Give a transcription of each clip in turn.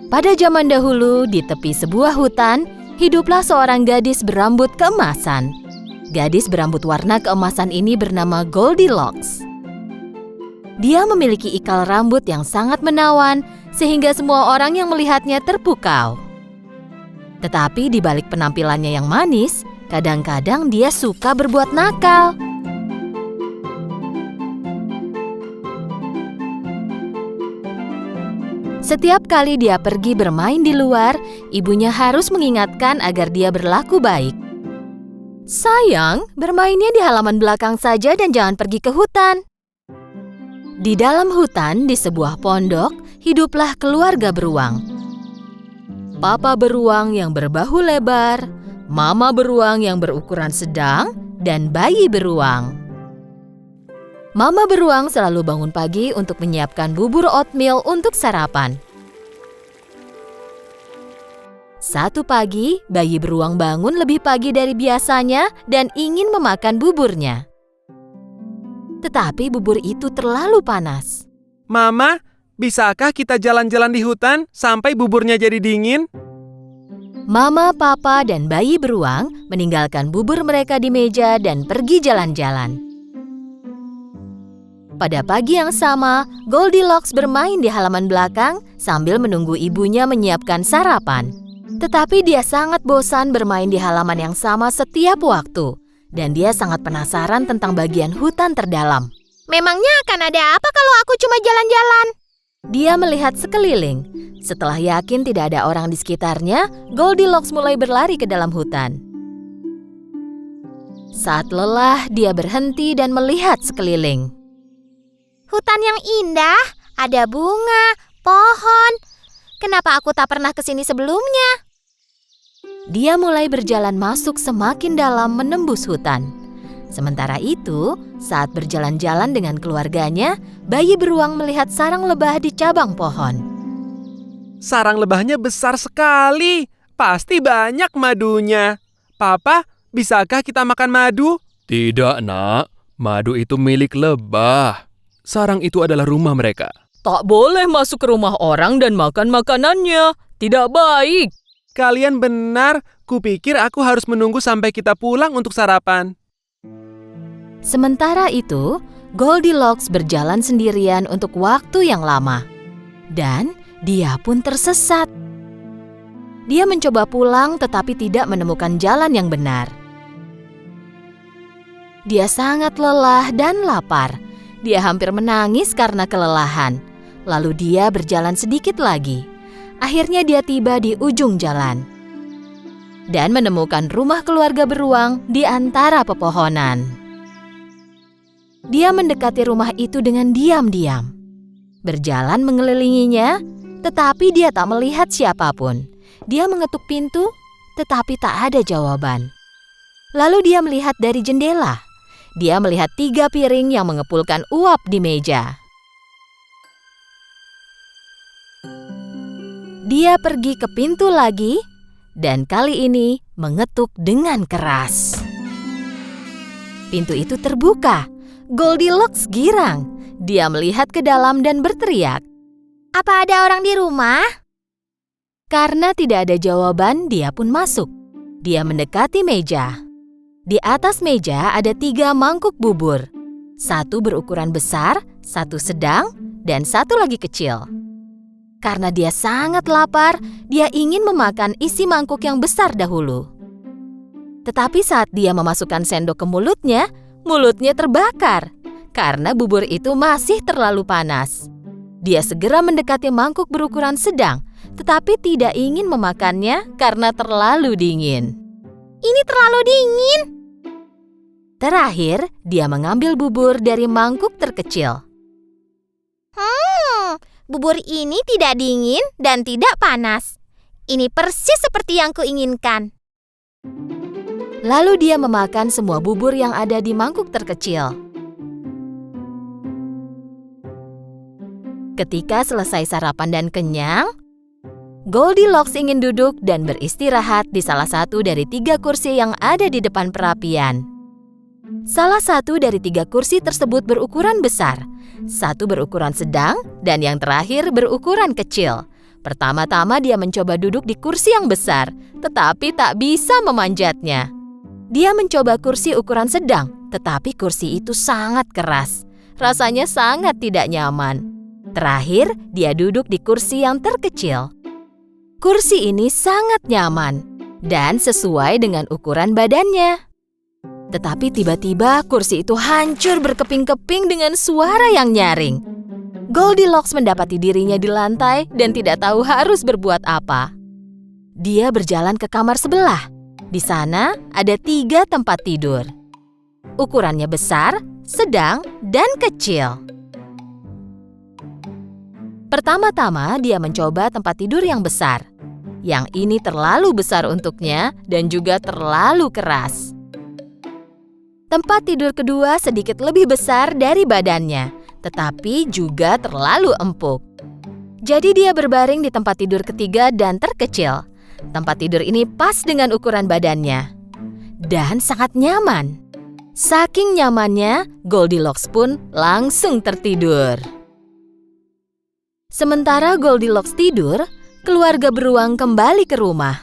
Pada zaman dahulu, di tepi sebuah hutan, hiduplah seorang gadis berambut keemasan. Gadis berambut warna keemasan ini bernama Goldilocks. Dia memiliki ikal rambut yang sangat menawan, sehingga semua orang yang melihatnya terpukau. Tetapi di balik penampilannya yang manis, kadang-kadang dia suka berbuat nakal. Setiap kali dia pergi bermain di luar, ibunya harus mengingatkan agar dia berlaku baik. Sayang, bermainnya di halaman belakang saja dan jangan pergi ke hutan. Di dalam hutan, di sebuah pondok, hiduplah keluarga beruang. Papa beruang yang berbahu lebar, mama beruang yang berukuran sedang, dan bayi beruang. Mama beruang selalu bangun pagi untuk menyiapkan bubur oatmeal untuk sarapan. Satu pagi, bayi beruang bangun lebih pagi dari biasanya dan ingin memakan buburnya. Tetapi bubur itu terlalu panas. Mama, bisakah kita jalan-jalan di hutan sampai buburnya jadi dingin? Mama, papa, dan bayi beruang meninggalkan bubur mereka di meja dan pergi jalan-jalan. Pada pagi yang sama, Goldilocks bermain di halaman belakang sambil menunggu ibunya menyiapkan sarapan. Tetapi dia sangat bosan bermain di halaman yang sama setiap waktu. Dan dia sangat penasaran tentang bagian hutan terdalam. Memangnya akan ada apa kalau aku cuma jalan-jalan? Dia melihat sekeliling. Setelah yakin tidak ada orang di sekitarnya, Goldilocks mulai berlari ke dalam hutan. Saat lelah, dia berhenti dan melihat sekeliling. Hutan yang indah, ada bunga, pohon. Kenapa aku tak pernah ke sini sebelumnya? Dia mulai berjalan masuk semakin dalam menembus hutan. Sementara itu, saat berjalan-jalan dengan keluarganya, bayi beruang melihat sarang lebah di cabang pohon. Sarang lebahnya besar sekali. Pasti banyak madunya. Papa, bisakah kita makan madu? Tidak, Nak. Madu itu milik lebah. Sarang itu adalah rumah mereka. Tak boleh masuk ke rumah orang dan makan makanannya. Tidak baik. Kalian benar. Kupikir aku harus menunggu sampai kita pulang untuk sarapan. Sementara itu, Goldilocks berjalan sendirian untuk waktu yang lama. Dan dia pun tersesat. Dia mencoba pulang tetapi tidak menemukan jalan yang benar. Dia sangat lelah dan lapar. Dia hampir menangis karena kelelahan. Lalu dia berjalan sedikit lagi. Akhirnya dia tiba di ujung jalan. Dan menemukan rumah keluarga beruang di antara pepohonan. Dia mendekati rumah itu dengan diam-diam. Berjalan mengelilinginya, tetapi dia tak melihat siapapun. Dia mengetuk pintu, tetapi tak ada jawaban. Lalu dia melihat dari jendela. Dia melihat 3 piring yang mengepulkan uap di meja. Dia pergi ke pintu lagi, dan kali ini mengetuk dengan keras. Pintu itu terbuka. Goldilocks girang. Dia melihat ke dalam dan berteriak. Apa ada orang di rumah? Karena tidak ada jawaban, dia pun masuk. Dia mendekati meja. Di atas meja ada 3 mangkuk bubur. 1 berukuran besar, 1 sedang, dan 1 lagi kecil. Karena dia sangat lapar, dia ingin memakan isi mangkuk yang besar dahulu. Tetapi saat dia memasukkan sendok ke mulutnya terbakar. Karena bubur itu masih terlalu panas. Dia segera mendekati mangkuk berukuran sedang, tetapi tidak ingin memakannya karena terlalu dingin. Ini terlalu dingin. Terakhir, dia mengambil bubur dari mangkuk terkecil. Bubur ini tidak dingin dan tidak panas. Ini persis seperti yang kuinginkan. Lalu dia memakan semua bubur yang ada di mangkuk terkecil. Ketika selesai sarapan dan kenyang, Goldilocks ingin duduk dan beristirahat di salah satu dari 3 kursi yang ada di depan perapian. Salah satu dari 3 kursi tersebut berukuran besar, 1 berukuran sedang, dan yang terakhir berukuran kecil. Pertama-tama dia mencoba duduk di kursi yang besar, tetapi tak bisa memanjatnya. Dia mencoba kursi ukuran sedang, tetapi kursi itu sangat keras. Rasanya sangat tidak nyaman. Terakhir, dia duduk di kursi yang terkecil. Kursi ini sangat nyaman dan sesuai dengan ukuran badannya. Tetapi tiba-tiba kursi itu hancur berkeping-keping dengan suara yang nyaring. Goldilocks mendapati dirinya di lantai dan tidak tahu harus berbuat apa. Dia berjalan ke kamar sebelah. Di sana ada 3 tempat tidur. Ukurannya besar, sedang, dan kecil. Pertama-tama dia mencoba tempat tidur yang besar. Yang ini terlalu besar untuknya dan juga terlalu keras. Tempat tidur kedua sedikit lebih besar dari badannya, tetapi juga terlalu empuk. Jadi dia berbaring di tempat tidur ketiga dan terkecil. Tempat tidur ini pas dengan ukuran badannya dan sangat nyaman. Saking nyamannya, Goldilocks pun langsung tertidur. Sementara Goldilocks tidur, keluarga beruang kembali ke rumah.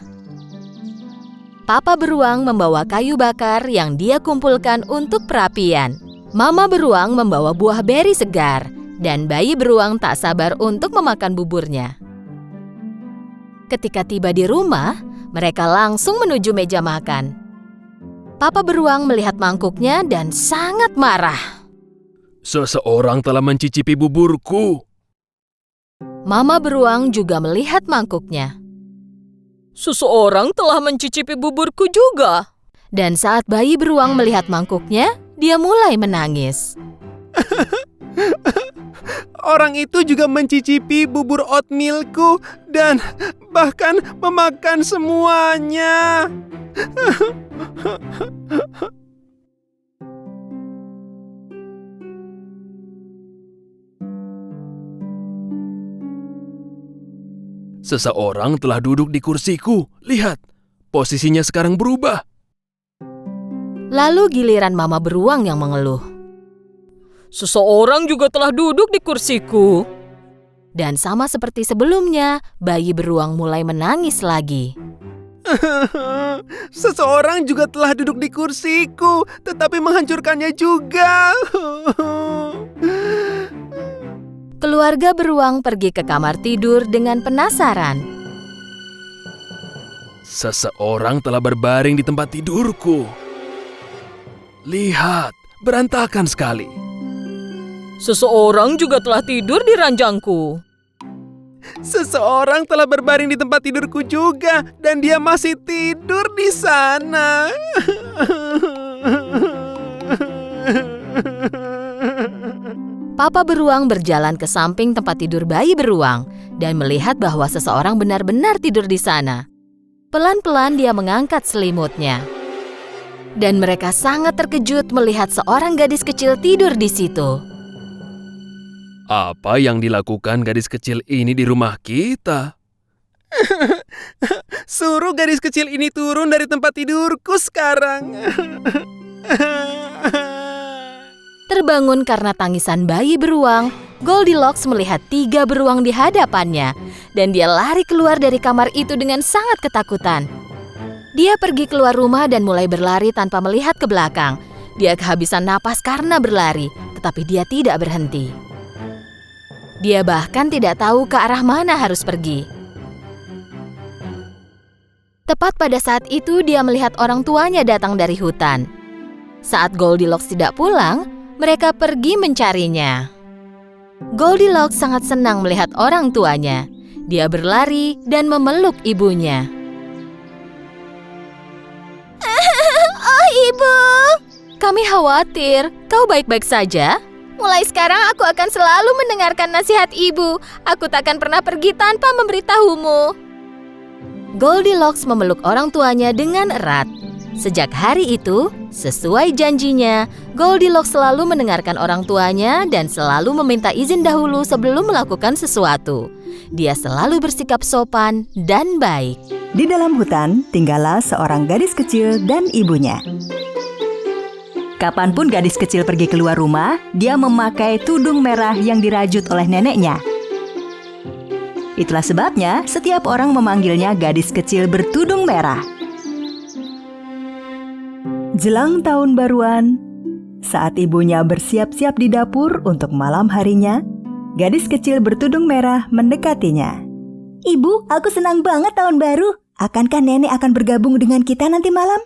Papa beruang membawa kayu bakar yang dia kumpulkan untuk perapian. Mama beruang membawa buah beri segar, dan bayi beruang tak sabar untuk memakan buburnya. Ketika tiba di rumah, mereka langsung menuju meja makan. Papa beruang melihat mangkuknya dan sangat marah. Seseorang telah mencicipi buburku. Mama beruang juga melihat mangkuknya. Seseorang telah mencicipi buburku juga. Dan saat bayi beruang melihat mangkuknya, dia mulai menangis. Orang itu juga mencicipi bubur oatmealku dan bahkan memakan semuanya. Seseorang telah duduk di kursiku. Lihat, posisinya sekarang berubah. Lalu giliran mama beruang yang mengeluh. Seseorang juga telah duduk di kursiku. Dan sama seperti sebelumnya, bayi beruang mulai menangis lagi. Seseorang juga telah duduk di kursiku, tetapi menghancurkannya juga. Keluarga beruang pergi ke kamar tidur dengan penasaran. Seseorang telah berbaring di tempat tidurku. Lihat, berantakan sekali. Seseorang juga telah tidur di ranjangku. Seseorang telah berbaring di tempat tidurku juga, dan dia masih tidur di sana. Papa beruang berjalan ke samping tempat tidur bayi beruang dan melihat bahwa seseorang benar-benar tidur di sana. Pelan-pelan dia mengangkat selimutnya. Dan mereka sangat terkejut melihat seorang gadis kecil tidur di situ. Apa yang dilakukan gadis kecil ini di rumah kita? Suruh gadis kecil ini turun dari tempat tidurku sekarang. Terbangun karena tangisan bayi beruang, Goldilocks melihat 3 beruang di hadapannya, dan dia lari keluar dari kamar itu dengan sangat ketakutan. Dia pergi keluar rumah dan mulai berlari tanpa melihat ke belakang. Dia kehabisan napas karena berlari, tetapi dia tidak berhenti. Dia bahkan tidak tahu ke arah mana harus pergi. Tepat pada saat itu dia melihat orang tuanya datang dari hutan. Saat Goldilocks tidak pulang, mereka pergi mencarinya. Goldilocks sangat senang melihat orang tuanya. Dia berlari dan memeluk ibunya. Oh, Ibu. Kami khawatir, kau baik-baik saja? Mulai sekarang aku akan selalu mendengarkan nasihat Ibu. Aku takkan pernah pergi tanpa memberitahumu. Goldilocks memeluk orang tuanya dengan erat. Sejak hari itu, sesuai janjinya, Goldilocks selalu mendengarkan orang tuanya dan selalu meminta izin dahulu sebelum melakukan sesuatu. Dia selalu bersikap sopan dan baik. Di dalam hutan, tinggallah seorang gadis kecil dan ibunya. Kapanpun gadis kecil pergi keluar rumah, dia memakai tudung merah yang dirajut oleh neneknya. Itulah sebabnya setiap orang memanggilnya gadis kecil bertudung merah. Jelang tahun baruan, saat ibunya bersiap-siap di dapur untuk malam harinya, gadis kecil bertudung merah mendekatinya. Ibu, aku senang banget tahun baru. Akankah nenek akan bergabung dengan kita nanti malam?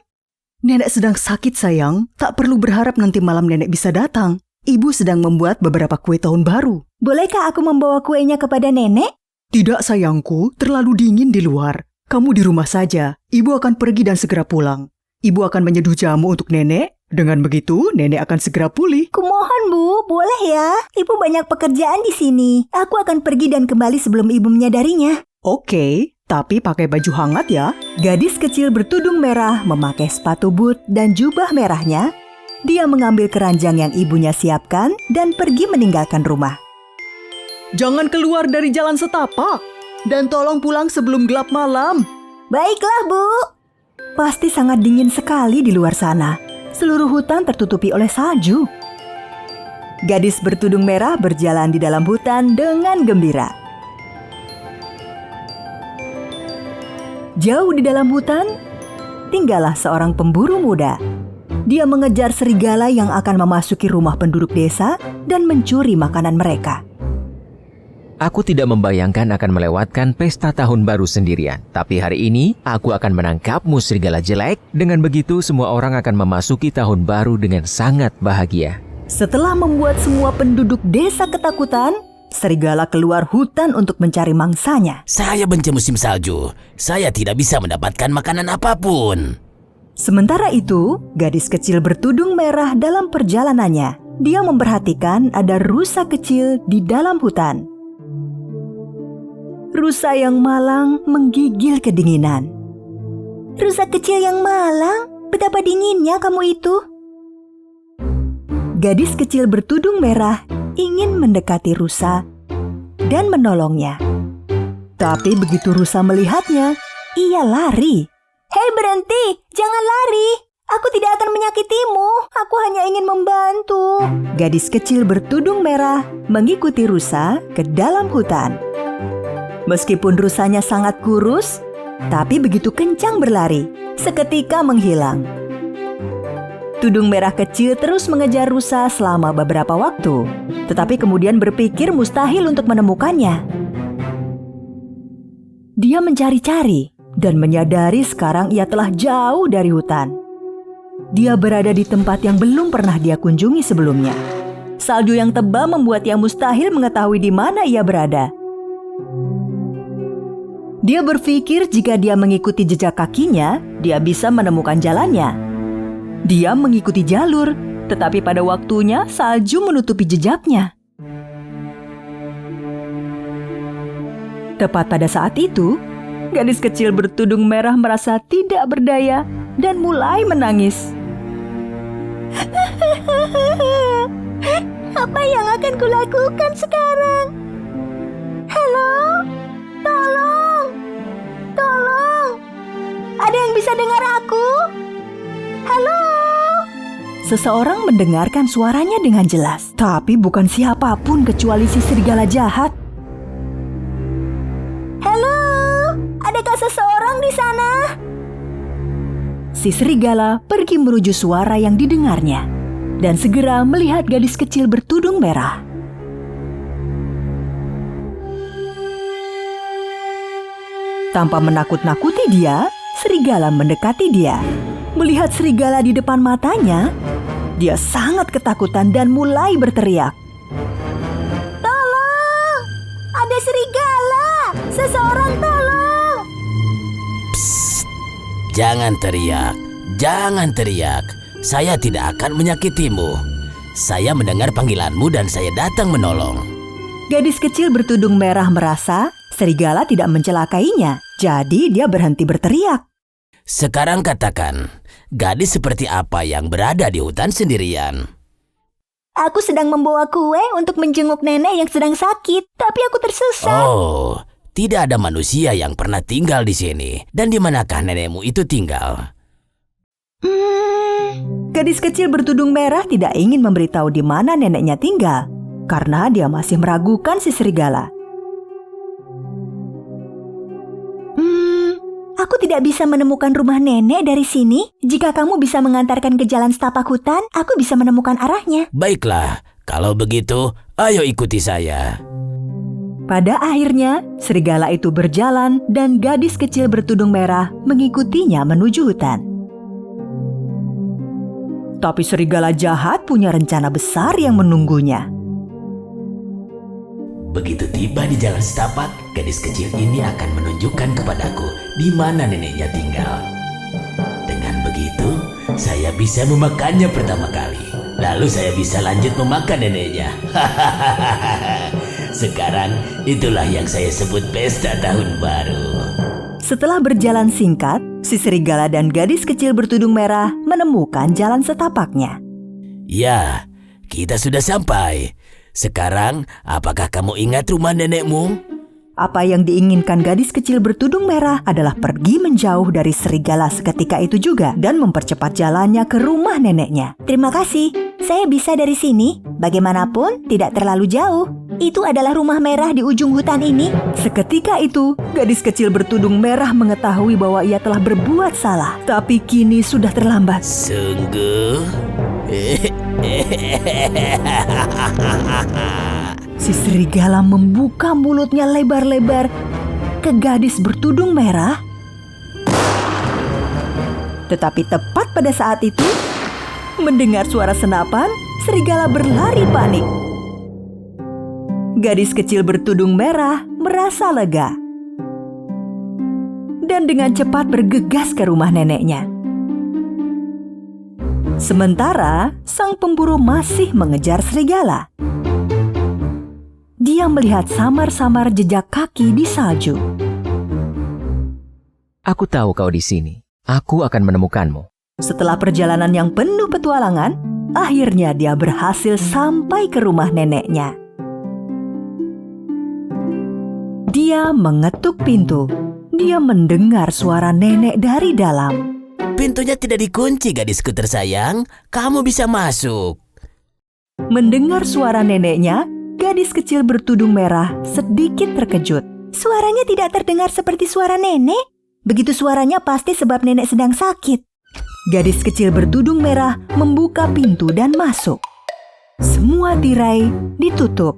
Nenek sedang sakit sayang, tak perlu berharap nanti malam nenek bisa datang. Ibu sedang membuat beberapa kue tahun baru. Bolehkah aku membawa kuenya kepada nenek? Tidak sayangku, terlalu dingin di luar. Kamu di rumah saja, ibu akan pergi dan segera pulang. Ibu akan menyeduh jamu untuk nenek. Dengan begitu, nenek akan segera pulih. Kumohon Bu, boleh ya? Ibu banyak pekerjaan di sini. Aku akan pergi dan kembali sebelum ibu menyadarinya. Oke, tapi pakai baju hangat ya. Gadis kecil bertudung merah memakai sepatu boot dan jubah merahnya. Dia mengambil keranjang yang ibunya siapkan dan pergi meninggalkan rumah. Jangan keluar dari jalan setapak. Dan tolong pulang sebelum gelap malam. Baiklah, Bu. Pasti sangat dingin sekali di luar sana. Seluruh hutan tertutupi oleh salju. Gadis bertudung merah berjalan di dalam hutan dengan gembira. Jauh di dalam hutan, tinggallah seorang pemburu muda. Dia mengejar serigala yang akan memasuki rumah penduduk desa dan mencuri makanan mereka. Aku tidak membayangkan akan melewatkan pesta tahun baru sendirian. Tapi hari ini, aku akan menangkapmu serigala jelek. Dengan begitu, semua orang akan memasuki tahun baru dengan sangat bahagia. Setelah membuat semua penduduk desa ketakutan, serigala keluar hutan untuk mencari mangsanya. Saya benci musim salju. Saya tidak bisa mendapatkan makanan apapun. Sementara itu, gadis kecil bertudung merah dalam perjalanannya. Dia memperhatikan ada rusa kecil di dalam hutan. Rusa yang malang menggigil kedinginan. Rusa kecil yang malang, betapa dinginnya kamu itu. Gadis kecil bertudung merah ingin mendekati rusa dan menolongnya. Tapi begitu rusa melihatnya, ia lari. Hei berhenti, jangan lari. Aku tidak akan menyakitimu, aku hanya ingin membantu. Gadis kecil bertudung merah mengikuti rusa ke dalam hutan. Meskipun rusanya sangat kurus, tapi begitu kencang berlari, seketika menghilang. Tudung merah kecil terus mengejar rusa selama beberapa waktu, tetapi kemudian berpikir mustahil untuk menemukannya. Dia mencari-cari dan menyadari sekarang ia telah jauh dari hutan. Dia berada di tempat yang belum pernah dia kunjungi sebelumnya. Salju yang tebal membuat ia mustahil mengetahui di mana ia berada. Dia berpikir jika dia mengikuti jejak kakinya, dia bisa menemukan jalannya. Dia mengikuti jalur, tetapi pada waktunya salju menutupi jejaknya. Tepat pada saat itu, gadis kecil bertudung merah merasa tidak berdaya dan mulai menangis. Apa yang akan kulakukan sekarang? Halo? Tolong! Tolong! Ada yang bisa dengar aku? Halo? Seseorang mendengarkan suaranya dengan jelas, tapi bukan siapapun kecuali si serigala jahat. Halo? Adakah seseorang di sana? Si serigala pergi menuju suara yang didengarnya dan segera melihat gadis kecil bertudung merah. Tanpa menakut-nakuti dia, serigala mendekati dia. Melihat serigala di depan matanya, dia sangat ketakutan dan mulai berteriak. Tolong! Ada serigala! Seseorang tolong! Psst, jangan teriak, jangan teriak. Saya tidak akan menyakitimu. Saya mendengar panggilanmu dan saya datang menolong. Gadis kecil bertudung merah merasa serigala tidak mencelakainya, jadi dia berhenti berteriak. Sekarang katakan, gadis seperti apa yang berada di hutan sendirian? Aku sedang membawa kue untuk menjenguk nenek yang sedang sakit, tapi aku tersesat. Oh, tidak ada manusia yang pernah tinggal di sini. Dan di manakah nenekmu itu tinggal? Gadis kecil bertudung merah tidak ingin memberitahu di mana neneknya tinggal, karena dia masih meragukan si serigala. Aku tidak bisa menemukan rumah nenek dari sini. Jika kamu bisa mengantarkan ke jalan setapak hutan, aku bisa menemukan arahnya. Baiklah, kalau begitu, ayo ikuti saya. Pada akhirnya, serigala itu berjalan dan gadis kecil bertudung merah mengikutinya menuju hutan. Tapi serigala jahat punya rencana besar yang menunggunya. Begitu tiba di jalan setapak, gadis kecil ini akan menunjukkan kepadaku di mana neneknya tinggal. Dengan begitu, saya bisa memakannya pertama kali. Lalu saya bisa lanjut memakan neneknya. Sekarang itulah yang saya sebut pesta tahun baru. Setelah berjalan singkat, si serigala dan gadis kecil bertudung merah menemukan jalan setapaknya. Ya, kita sudah sampai. Sekarang, apakah kamu ingat rumah nenekmu? Apa yang diinginkan gadis kecil bertudung merah adalah pergi menjauh dari serigala seketika itu juga dan mempercepat jalannya ke rumah neneknya. Terima kasih, saya bisa dari sini. Bagaimanapun, tidak terlalu jauh. Itu adalah rumah merah di ujung hutan ini. Seketika itu, gadis kecil bertudung merah mengetahui bahwa ia telah berbuat salah. Tapi kini sudah terlambat. Sungguh? Si serigala membuka mulutnya lebar-lebar ke gadis bertudung merah. Tetapi tepat pada saat itu, mendengar suara senapan, serigala berlari panik. Gadis kecil bertudung merah merasa lega dan dengan cepat bergegas ke rumah neneknya. Sementara sang pemburu masih mengejar serigala. Dia melihat samar-samar jejak kaki di salju. Aku tahu kau di sini. Aku akan menemukanmu. Setelah perjalanan yang penuh petualangan, akhirnya dia berhasil sampai ke rumah neneknya. Dia mengetuk pintu. Dia mendengar suara nenek dari dalam. Pintunya tidak dikunci, gadisku tersayang. Kamu bisa masuk. Mendengar suara neneknya, gadis kecil bertudung merah sedikit terkejut. Suaranya tidak terdengar seperti suara nenek. Begitu suaranya pasti sebab nenek sedang sakit. Gadis kecil bertudung merah membuka pintu dan masuk. Semua tirai ditutup.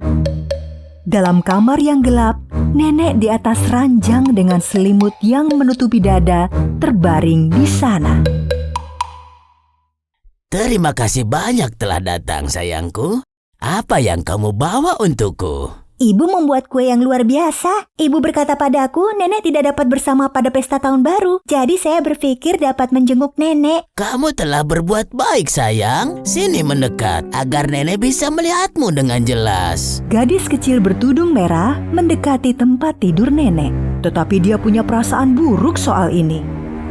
Dalam kamar yang gelap, nenek di atas ranjang dengan selimut yang menutupi dada terbaring di sana. Terima kasih banyak telah datang, sayangku. Apa yang kamu bawa untukku? Ibu membuat kue yang luar biasa. Ibu berkata padaku, nenek tidak dapat bersama pada pesta tahun baru. Jadi saya berpikir dapat menjenguk nenek. Kamu telah berbuat baik, sayang. Sini mendekat agar nenek bisa melihatmu dengan jelas. Gadis kecil bertudung merah mendekati tempat tidur nenek. Tetapi dia punya perasaan buruk soal ini.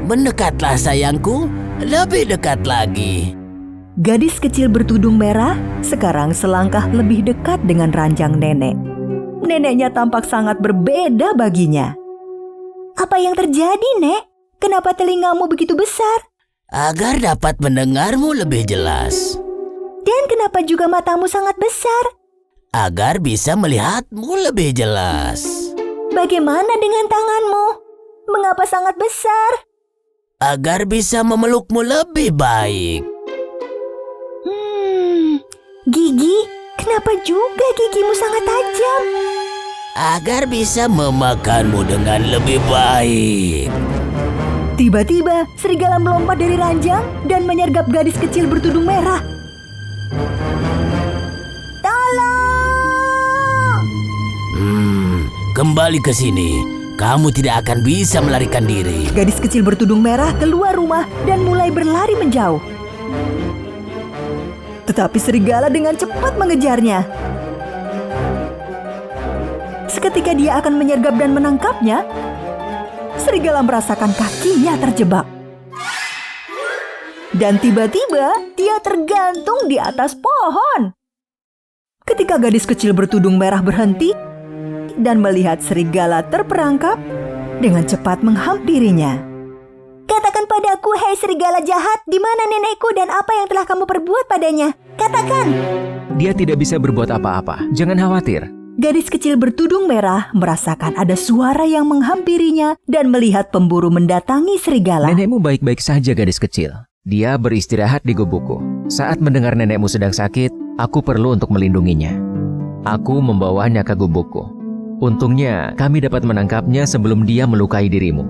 Mendekatlah, sayangku. Lebih dekat lagi. Gadis kecil bertudung merah sekarang selangkah lebih dekat dengan ranjang nenek. Neneknya tampak sangat berbeda baginya. Apa yang terjadi, Nek? Kenapa telingamu begitu besar? Agar dapat mendengarmu lebih jelas. Dan kenapa juga matamu sangat besar? Agar bisa melihatmu lebih jelas. Bagaimana dengan tanganmu? Mengapa sangat besar? Agar bisa memelukmu lebih baik. Gigi? Kenapa juga gigimu sangat tajam? Agar bisa memakanmu dengan lebih baik. Tiba-tiba, serigala melompat dari ranjang dan menyergap gadis kecil bertudung merah. Tolong! Kembali ke sini. Kamu tidak akan bisa melarikan diri. Gadis kecil bertudung merah keluar rumah dan mulai berlari menjauh. Tetapi serigala dengan cepat mengejarnya. Seketika dia akan menyergap dan menangkapnya, serigala merasakan kakinya terjebak. Dan tiba-tiba dia tergantung di atas pohon. Ketika gadis kecil bertudung merah berhenti dan melihat serigala terperangkap, dengan cepat menghampirinya. Katakan padaku, hei serigala jahat, di mana nenekku dan apa yang telah kamu perbuat padanya? Katakan! Dia tidak bisa berbuat apa-apa. Jangan khawatir. Gadis kecil bertudung merah merasakan ada suara yang menghampirinya dan melihat pemburu mendatangi serigala. Nenekmu baik-baik saja, gadis kecil. Dia beristirahat di gubukku. Saat mendengar nenekmu sedang sakit, aku perlu untuk melindunginya. Aku membawanya ke gubukku. Untungnya kami dapat menangkapnya sebelum dia melukai dirimu.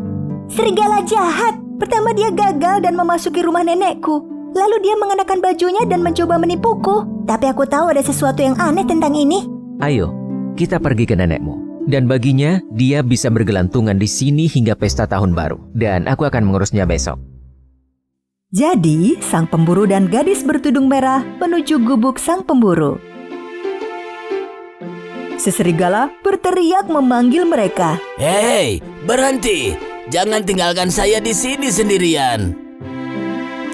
Serigala jahat. Pertama dia gagal dan memasuki rumah nenekku. Lalu dia mengenakan bajunya dan mencoba menipuku. Tapi aku tahu ada sesuatu yang aneh tentang ini. Ayo, kita pergi ke nenekmu. Dan baginya, dia bisa bergelantungan di sini hingga pesta tahun baru. Dan aku akan mengurusnya besok. Jadi, sang pemburu dan gadis bertudung merah menuju gubuk sang pemburu. Si serigala berteriak memanggil mereka. Hei, berhenti! Jangan tinggalkan saya di sini sendirian.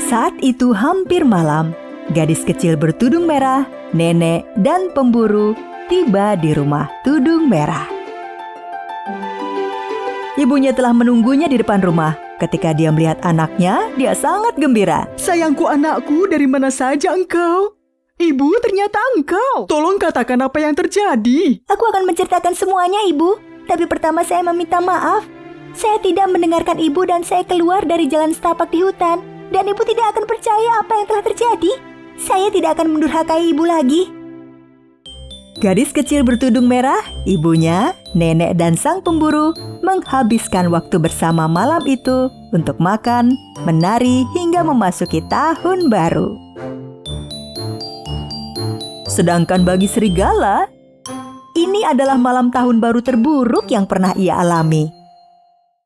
Saat itu hampir malam, gadis kecil bertudung merah, nenek, dan pemburu tiba di rumah tudung merah. Ibunya telah menunggunya di depan rumah. Ketika dia melihat anaknya, dia sangat gembira. Sayangku anakku, dari mana saja engkau? Ibu, ternyata engkau. Tolong katakan apa yang terjadi. Aku akan menceritakan semuanya, Ibu. Tapi pertama saya meminta maaf. Saya tidak mendengarkan Ibu dan saya keluar dari jalan setapak di hutan. Dan Ibu tidak akan percaya apa yang telah terjadi. Saya tidak akan mendurhakai Ibu lagi. Gadis kecil bertudung merah, ibunya, nenek, dan sang pemburu menghabiskan waktu bersama malam itu untuk makan, menari, hingga memasuki tahun baru. Sedangkan bagi serigala, ini adalah malam tahun baru terburuk yang pernah ia alami.